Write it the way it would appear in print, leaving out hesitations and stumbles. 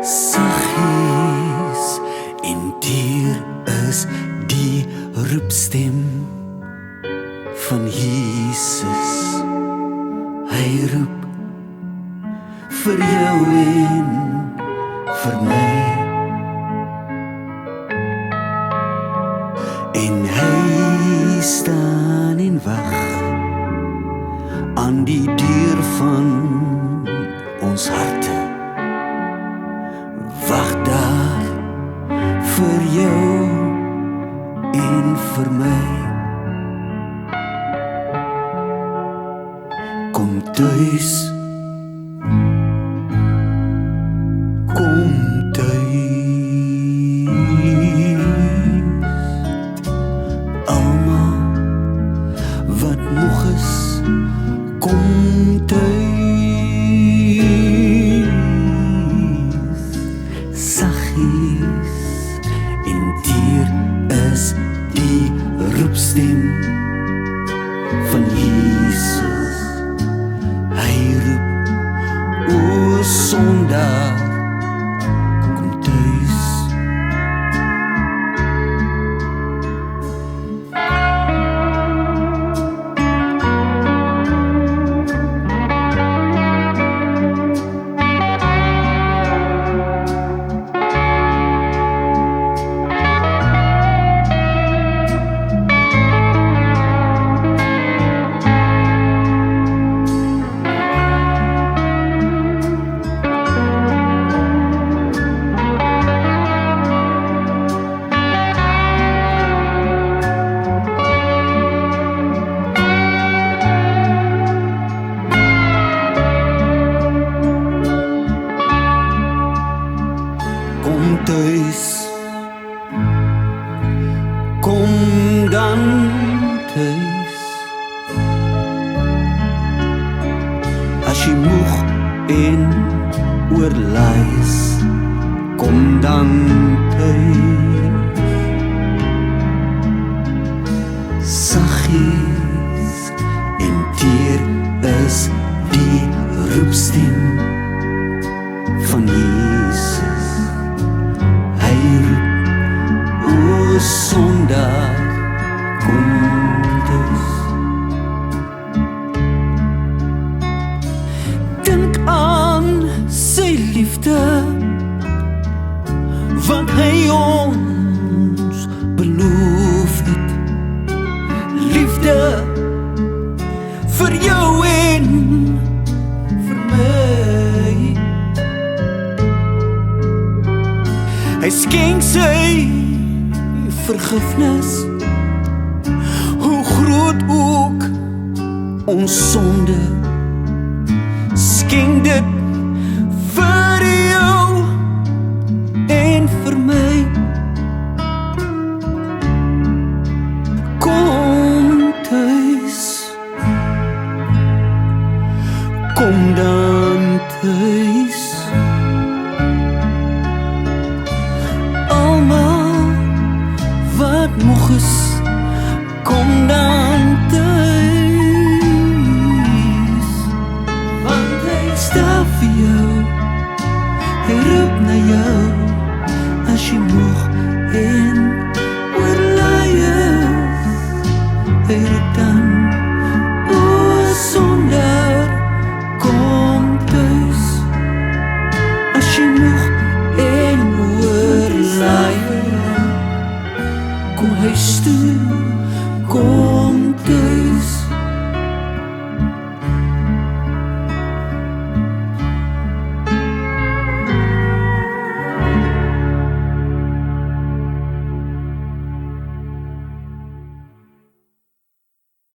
Saggies en teer is die roepstem van Jesus. Hy roep vir jou en vir my. En hy staan en wag aan die deur van ons harte. Wag daar vir jou en vir my. Kom thuis, kom thuis. Almal wat nog is, kom thuis. Saggies en teer is die roepstem van Jesus. Hy roep, o sondaar, kom thuis. Kom thuis, kom dan thuis. As jy moeg en oorlaai is, kom dan thuis. Saggies en teer is die roepstem van Jesus. Hy roep, o sondaar, kom thuis. Dink aan sy liefde, wat hy ons beloof het. Liefde vir jou en vir my. Hy skenk sy vergifnis, hoe groot ook ons sonde. Skenk dit vir jou en vir my. Kom thuis, kom dan thuis. Wat moeg is, kom dan thuis. Want hy staan vir jou, hy roep na jou. As jy moeg en oorlaai is, hy roep dan